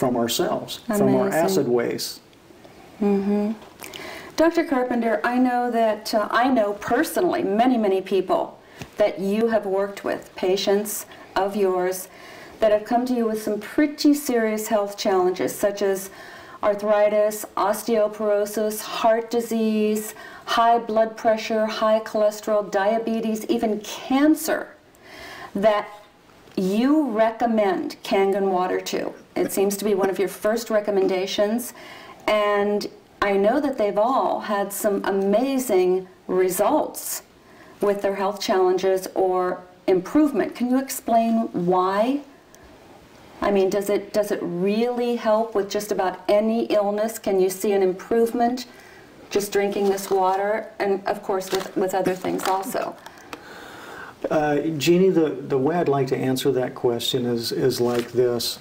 from our cells, Amazing. from our acid waste. Mm-hmm. Dr. Carpenter, I know that, I know personally many, many people that you have worked with, patients of yours, that have come to you with some pretty serious health challenges, such as arthritis, osteoporosis, heart disease, high blood pressure, high cholesterol, diabetes, even cancer, that you recommend Kangen water to. It seems to be one of your first recommendations, and I know that they've all had some amazing results with their health challenges or improvement. Can you explain why? I mean, does it really help with just about any illness? Can you see an improvement just drinking this water? And of course with other things also. Jeannie, the way I'd like to answer that question is like this.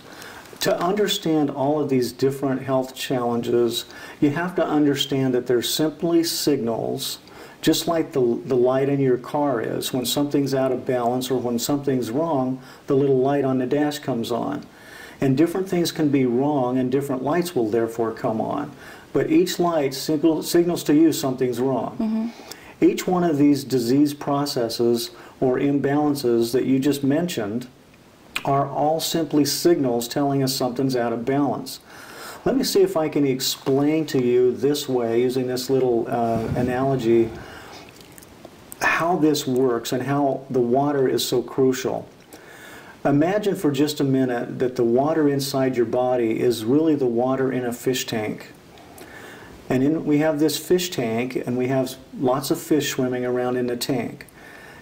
To understand all of these different health challenges, you have to understand that they're simply signals, just like the light in your car is. When something's out of balance or when something's wrong, the little light on the dash comes on. And different things can be wrong, and different lights will therefore come on. But each light signals to you something's wrong. Mm-hmm. Each one of these disease processes or imbalances that you just mentioned are all simply signals telling us something's out of balance. Let me see if I can explain to you this way, using this little analogy, how this works and how the water is so crucial. Imagine for just a minute that the water inside your body is really the water in a fish tank. And we have this fish tank, and we have lots of fish swimming around in the tank.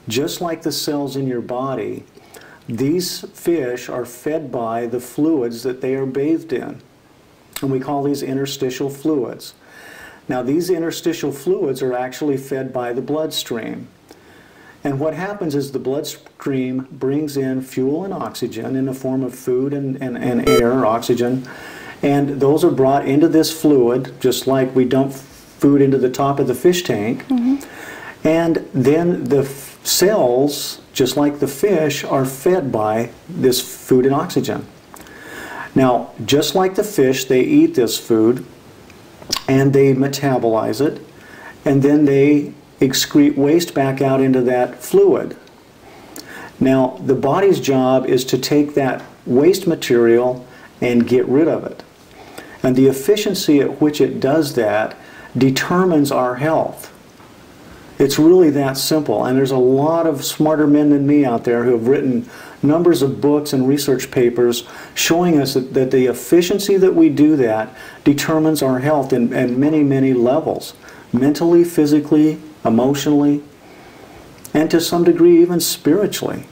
Just like the cells in your body, these fish are fed by the fluids that they are bathed in. And we call these interstitial fluids. Now, these interstitial fluids are actually fed by the bloodstream. And what happens is the bloodstream brings in fuel and oxygen in the form of food and air, oxygen, and those are brought into this fluid, just like we dump food into the top of the fish tank. Mm-hmm. And then the cells, just like the fish, are fed by this food and oxygen. Now, just like the fish, they eat this food, and they metabolize it, and then they excrete waste back out into that fluid. Now, the body's job is to take that waste material and get rid of it. And the efficiency at which it does that determines our health. It's really that simple. And there's a lot of smarter men than me out there who have written numbers of books and research papers showing us that the efficiency that we do that determines our health in many, many levels. Mentally, physically, emotionally, and to some degree even spiritually.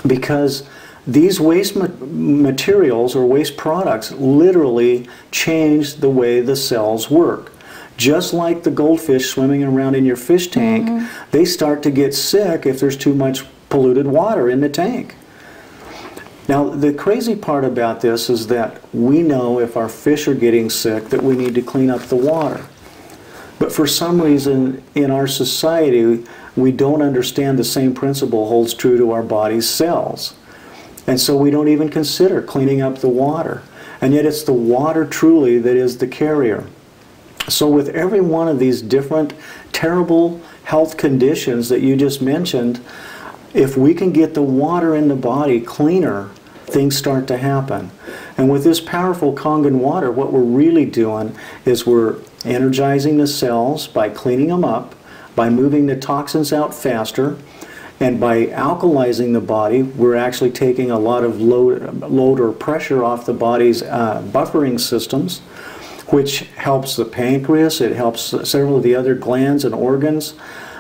Because these waste materials or waste products literally change the way the cells work. Just like the goldfish swimming around in your fish tank, mm-hmm. they start to get sick if there's too much polluted water in the tank. Now, the crazy part about this is that we know if our fish are getting sick that we need to clean up the water. But for some reason in our society, we don't understand the same principle holds true to our body's cells. And so we don't even consider cleaning up the water. And yet it's the water truly that is the carrier. So with every one of these different terrible health conditions that you just mentioned, if we can get the water in the body cleaner, things start to happen. And with this powerful Kangen water, what we're really doing is we're energizing the cells by cleaning them up, by moving the toxins out faster, and by alkalizing the body, we're actually taking a lot of load or pressure off the body's buffering systems, which helps the pancreas, it helps several of the other glands and organs.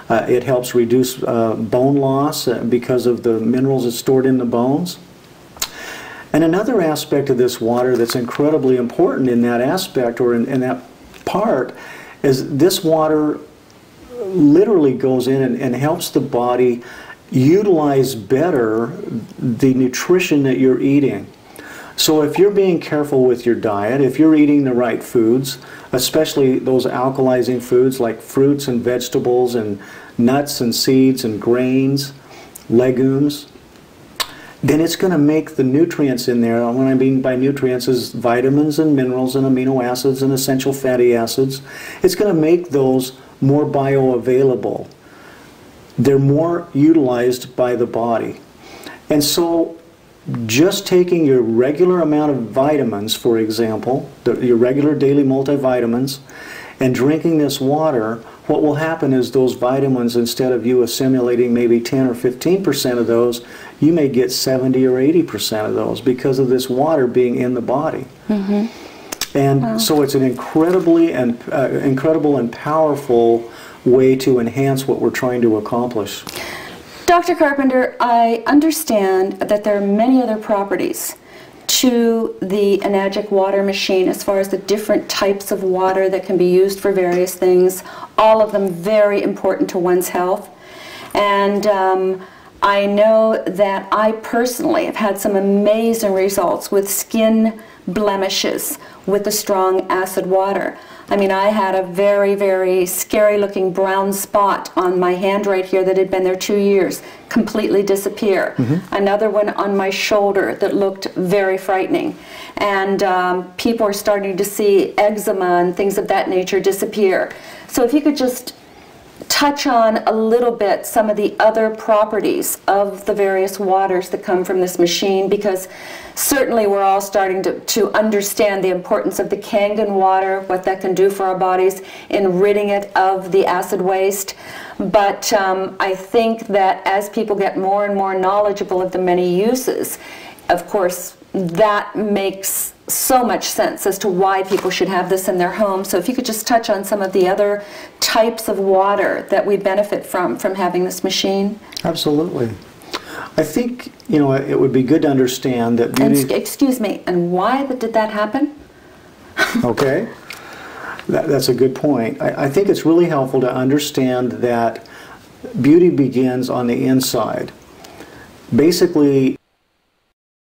It helps reduce bone loss because of the minerals that's stored in the bones. And another aspect of this water that's incredibly important in that aspect, or in that part, is this water literally goes in and helps the body utilize better the nutrition that you're eating. So if you're being careful with your diet, if you're eating the right foods, especially those alkalizing foods like fruits and vegetables and nuts and seeds and grains, legumes, then it's going to make the nutrients in there, what I mean by nutrients is vitamins and minerals and amino acids and essential fatty acids, it's going to make those more bioavailable. They're more utilized by the body. And so just taking your regular amount of vitamins, for example, your regular daily multivitamins, and drinking this water, what will happen is those vitamins, instead of you assimilating maybe 10 or 15% of those, you may get 70 or 80% of those because of this water being in the body. Mm-hmm. And wow. So it's an incredible and powerful way to enhance what we're trying to accomplish. Dr. Carpenter, I understand that there are many other properties to the Enagic water machine as far as the different types of water that can be used for various things, all of them very important to one's health. And I know that I personally have had some amazing results with skin blemishes with the strong acid water. I mean, I had a very, very scary looking brown spot on my hand right here that had been there 2 years, completely disappear. Mm-hmm. Another one on my shoulder that looked very frightening. And people are starting to see eczema and things of that nature disappear. So if you could just touch on a little bit some of the other properties of the various waters that come from this machine, because certainly we're all starting to understand the importance of the kangen water, what that can do for our bodies in ridding it of the acid waste. But I think that as people get more and more knowledgeable of the many uses, of course, that makes so much sense as to why people should have this in their home. So if you could just touch on some of the other types of water that we benefit from having this machine. Absolutely. I think, you know, it would be good to understand that beauty... And, excuse me, and why did that happen? Okay. That's a good point. I think it's really helpful to understand that beauty begins on the inside. Basically,